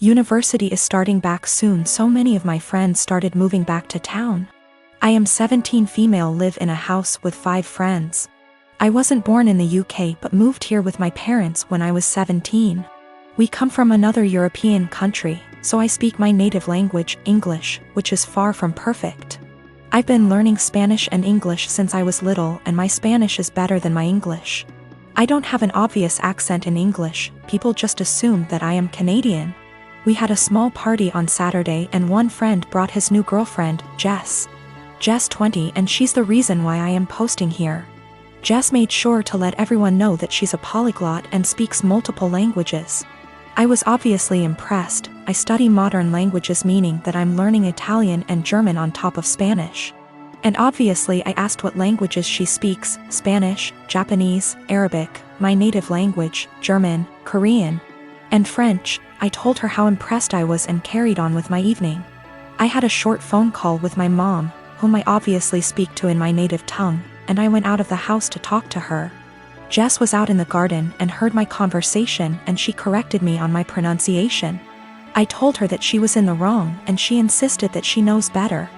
University is starting back soon, so many of my friends started moving back to town. I am 17 female, live in a house with 5 friends. I wasn't born in the UK but moved here with my parents when I was 17. We come from another European country, so I speak my native language, English, which is far from perfect. I've been learning Spanish and English since I was little, and my Spanish is better than my English. I don't have an obvious accent in English, people just assume that I am Canadian. We had a small party on Saturday and one friend brought his new girlfriend, Jess. Jess 20, and she's the reason why I am posting here. Jess made sure to let everyone know that she's a polyglot and speaks multiple languages. I was obviously impressed. I study modern languages, meaning that I'm learning Italian and German on top of Spanish. And obviously I asked what languages she speaks: Spanish, Japanese, Arabic, my native language, German, Korean, and French. I told her how impressed I was and carried on with my evening. I had a short phone call with my mom, whom I obviously speak to in my native tongue, and I went out of the house to talk to her. Jess was out in the garden and heard my conversation, and she corrected me on my pronunciation. I told her that she was in the wrong and she insisted that she knows better.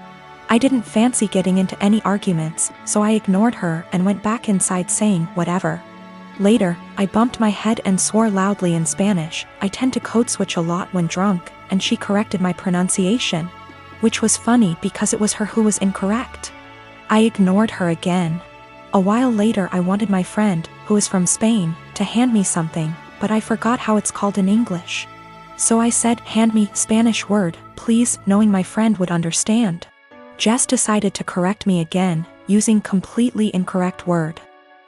I didn't fancy getting into any arguments, so I ignored her and went back inside saying whatever. Later, I bumped my head and swore loudly in Spanish. I tend to code switch a lot when drunk, and she corrected my pronunciation, which was funny because it was her who was incorrect. I ignored her again. A while later I wanted my friend, who is from Spain, to hand me something, but I forgot how it's called in English. So I said, "Hand me Spanish word, please," knowing my friend would understand. Jess decided to correct me again, using completely incorrect word.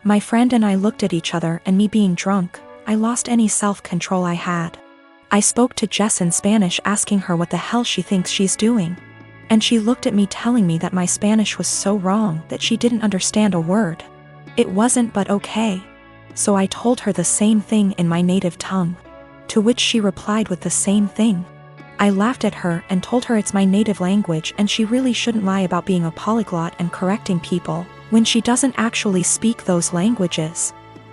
My friend and I looked at each other, and me being drunk, I lost any self-control I had. I spoke to Jess in Spanish asking her what the hell she thinks she's doing. And she looked at me telling me that my Spanish was so wrong that she didn't understand a word. It wasn't, but okay. So I told her the same thing in my native tongue, to which she replied with the same thing. I laughed at her and told her it's my native language and she really shouldn't lie about being a polyglot and correcting people when she doesn't actually speak those languages.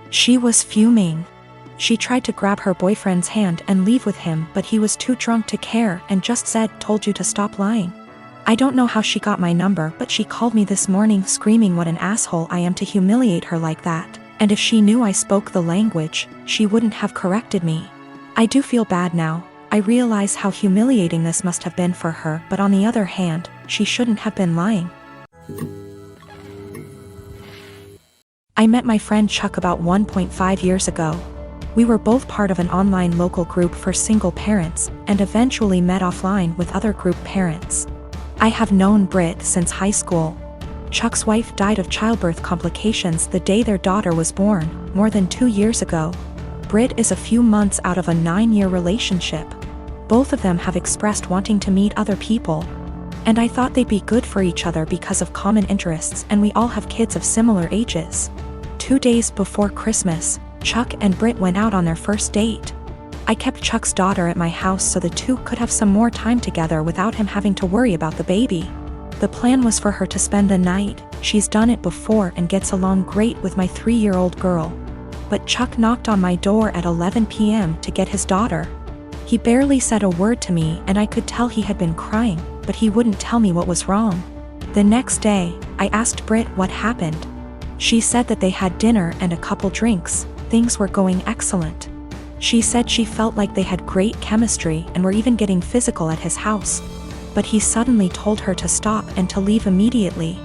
She was fuming. She tried to grab her boyfriend's hand and leave with him, but he was too drunk to care and just said, "Told you to stop lying." I don't know how she got my number, but she called me this morning screaming what an asshole I am to humiliate her like that, and if she knew I spoke the language, she wouldn't have corrected me. I do feel bad now. I realize how humiliating this must have been for her, but on the other hand, she shouldn't have been lying. I met my friend Chuck about 1.5 years ago. We were both part of an online local group for single parents, and eventually met offline with other group parents. I have known Britt since high school. Chuck's wife died of childbirth complications the day their daughter was born, more than 2 years ago. Britt is a few months out of a 9-year relationship. Both of them have expressed wanting to meet other people. And I thought they'd be good for each other because of common interests, and we all have kids of similar ages. 2 days before Christmas, Chuck and Britt went out on their first date. I kept Chuck's daughter at my house so the two could have some more time together without him having to worry about the baby. The plan was for her to spend the night. She's done it before and gets along great with my 3-year-old girl. But Chuck knocked on my door at 11 p.m. to get his daughter. He barely said a word to me, and I could tell he had been crying, but he wouldn't tell me what was wrong. The next day, I asked Britt what happened. She said that they had dinner and a couple drinks. Things were going excellent. She said she felt like they had great chemistry and were even getting physical at his house. But he suddenly told her to stop and to leave immediately.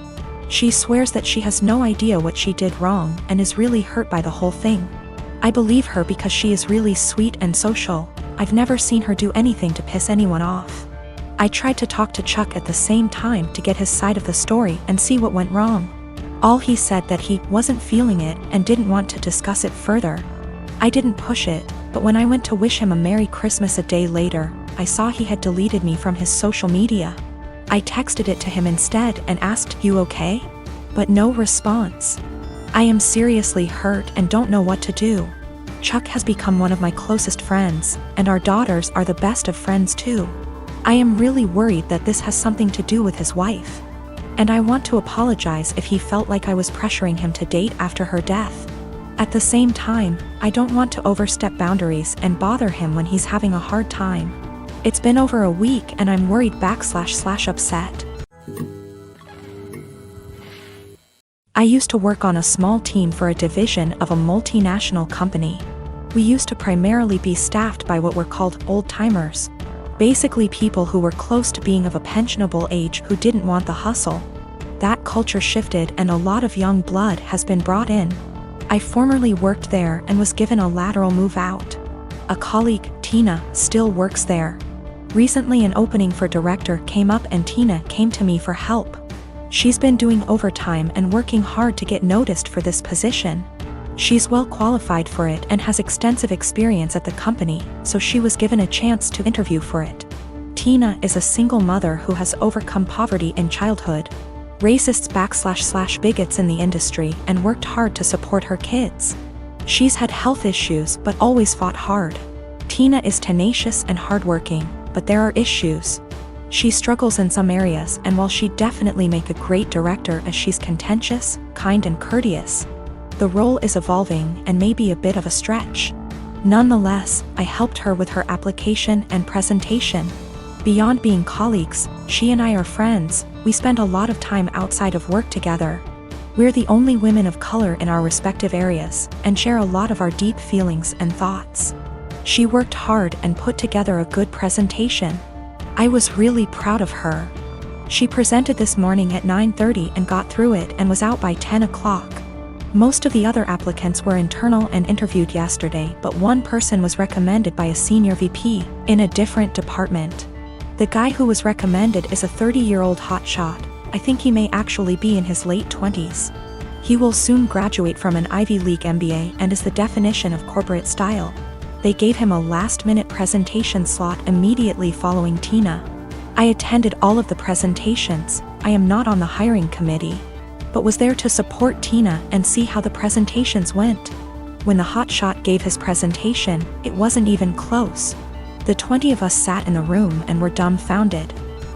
She swears that she has no idea what she did wrong and is really hurt by the whole thing. I believe her because she is really sweet and social. I've never seen her do anything to piss anyone off. I tried to talk to Chuck at the same time to get his side of the story and see what went wrong. All he said that he wasn't feeling it and didn't want to discuss it further. I didn't push it, but when I went to wish him a Merry Christmas a day later, I saw he had deleted me from his social media. I texted it to him instead and asked, "You okay?" But no response. I am seriously hurt and don't know what to do. Chuck has become one of my closest friends, and our daughters are the best of friends too. I am really worried that this has something to do with his wife. And I want to apologize if he felt like I was pressuring him to date after her death. At the same time, I don't want to overstep boundaries and bother him when he's having a hard time. It's been over a week and I'm worried / upset. I used to work on a small team for a division of a multinational company. We used to primarily be staffed by what were called old-timers. Basically people who were close to being of a pensionable age who didn't want the hustle. That culture shifted and a lot of young blood has been brought in. I formerly worked there and was given a lateral move out. A colleague, Tina, still works there. Recently an opening for director came up and Tina came to me for help. She's been doing overtime and working hard to get noticed for this position. She's well qualified for it and has extensive experience at the company, so she was given a chance to interview for it. Tina is a single mother who has overcome poverty in childhood, racists / bigots in the industry, and worked hard to support her kids. She's had health issues but always fought hard. Tina is tenacious and hardworking, but there are issues. She struggles in some areas, and while she'd definitely make a great director as she's contentious, kind and courteous, the role is evolving and may be a bit of a stretch. Nonetheless, I helped her with her application and presentation. Beyond being colleagues, she and I are friends. We spend a lot of time outside of work together. We're the only women of color in our respective areas, and share a lot of our deep feelings and thoughts. She worked hard and put together a good presentation. I was really proud of her. She presented this morning at 9:30 and got through it and was out by 10 o'clock. Most of the other applicants were internal and interviewed yesterday, but one person was recommended by a senior VP in a different department. The guy who was recommended is a 30-year-old hotshot. I think he may actually be in his late 20s. He will soon graduate from an Ivy League MBA and is the definition of corporate style. They gave him a last-minute presentation slot immediately following Tina. I attended all of the presentations. I am not on the hiring committee, but was there to support Tina and see how the presentations went. When the hotshot gave his presentation, it wasn't even close. The 20 of us sat in the room and were dumbfounded.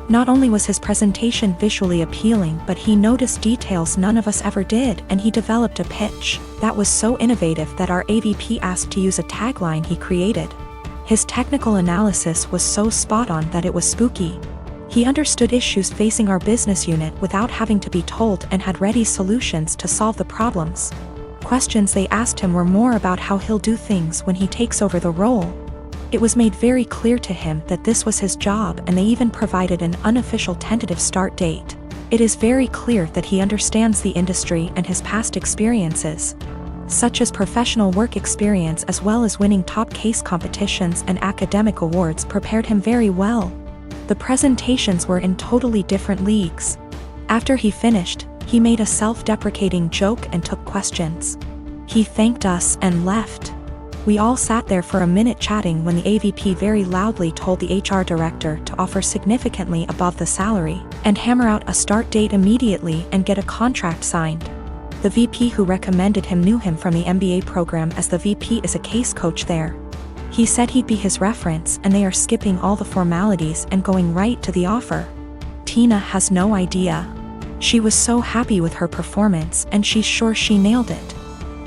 Not only was his presentation visually appealing, but he noticed details none of us ever did, and he developed a pitch that was so innovative that our AVP asked to use a tagline he created. His technical analysis was so spot on that it was spooky. He understood issues facing our business unit without having to be told and had ready solutions to solve the problems. Questions they asked him were more about how he'll do things when he takes over the role. It was made very clear to him that this was his job, and they even provided an unofficial tentative start date. It is very clear that he understands the industry and his past experiences, such as professional work experience as well as winning top case competitions and academic awards, prepared him very well. The presentations were in totally different leagues. After he finished, he made a self-deprecating joke and took questions. He thanked us and left. We all sat there for a minute chatting when the AVP very loudly told the HR director to offer significantly above the salary and hammer out a start date immediately and get a contract signed. The VP who recommended him knew him from the MBA program, as the VP is a case coach there. He said he'd be his reference, and they are skipping all the formalities and going right to the offer. Tina has no idea. She was so happy with her performance and she's sure she nailed it.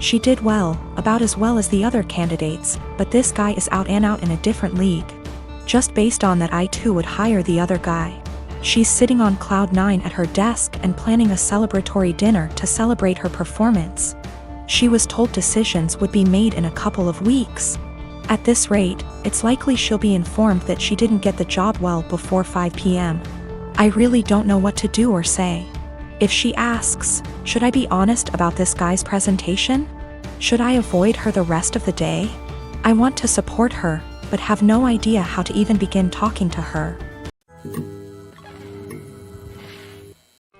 She did well, about as well as the other candidates, but this guy is out and out in a different league. Just based on that, I too would hire the other guy. She's sitting on cloud 9 at her desk and planning a celebratory dinner to celebrate her performance. She was told decisions would be made in a couple of weeks. At this rate, it's likely she'll be informed that she didn't get the job well before 5 p.m. I really don't know what to do or say. If she asks, should I be honest about this guy's presentation? Should I avoid her the rest of the day? I want to support her, but have no idea how to even begin talking to her.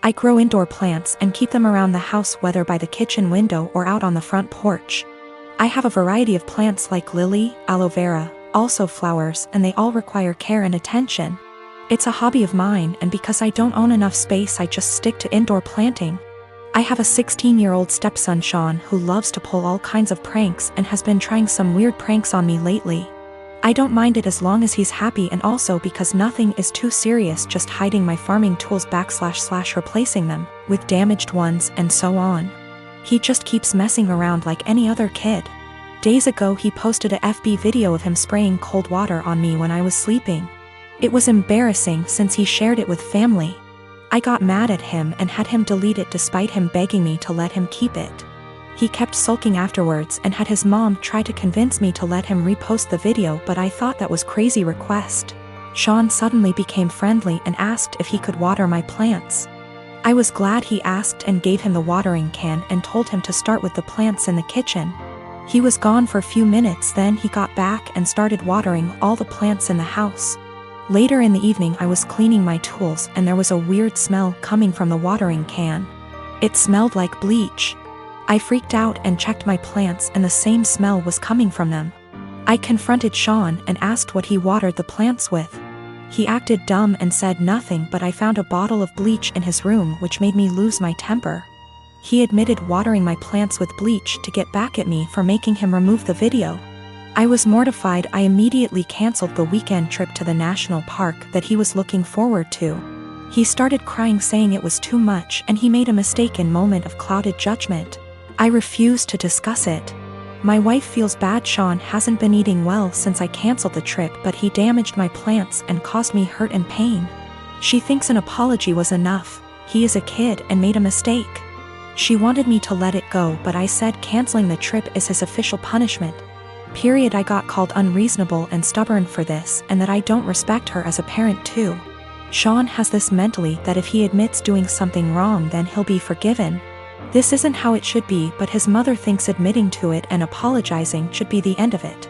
I grow indoor plants and keep them around the house, whether by the kitchen window or out on the front porch. I have a variety of plants like lily, aloe vera, also flowers, and they all require care and attention. It's a hobby of mine, and because I don't own enough space, I just stick to indoor planting. I have a 16-year-old stepson, Sean, who loves to pull all kinds of pranks and has been trying some weird pranks on me lately. I don't mind it as long as he's happy, and also because nothing is too serious, just hiding my farming tools / replacing them with damaged ones and so on. He just keeps messing around like any other kid. Days ago he posted a FB video of him spraying cold water on me when I was sleeping. It was embarrassing since he shared it with family. I got mad at him and had him delete it despite him begging me to let him keep it. He kept sulking afterwards and had his mom try to convince me to let him repost the video, but I thought that was crazy request. Sean suddenly became friendly and asked if he could water my plants. I was glad he asked and gave him the watering can and told him to start with the plants in the kitchen. He was gone for a few minutes, then he got back and started watering all the plants in the house. Later in the evening I was cleaning my tools and there was a weird smell coming from the watering can. It smelled like bleach. I freaked out and checked my plants and the same smell was coming from them. I confronted Sean and asked what he watered the plants with. He acted dumb and said nothing, but I found a bottle of bleach in his room which made me lose my temper. He admitted watering my plants with bleach to get back at me for making him remove the video. I was mortified. I immediately canceled the weekend trip to the national park that he was looking forward to. He started crying saying it was too much and he made a mistake in moment of clouded judgment. I refused to discuss it. My wife feels bad. Sean hasn't been eating well since I canceled the trip, but he damaged my plants and caused me hurt and pain. She thinks an apology was enough. He is a kid and made a mistake. She wanted me to let it go, but I said canceling the trip is his official punishment. I got called unreasonable and stubborn for this, and that I don't respect her as a parent too. Sean has this mentally that if he admits doing something wrong then he'll be forgiven. This isn't how it should be, but his mother thinks admitting to it and apologizing should be the end of it.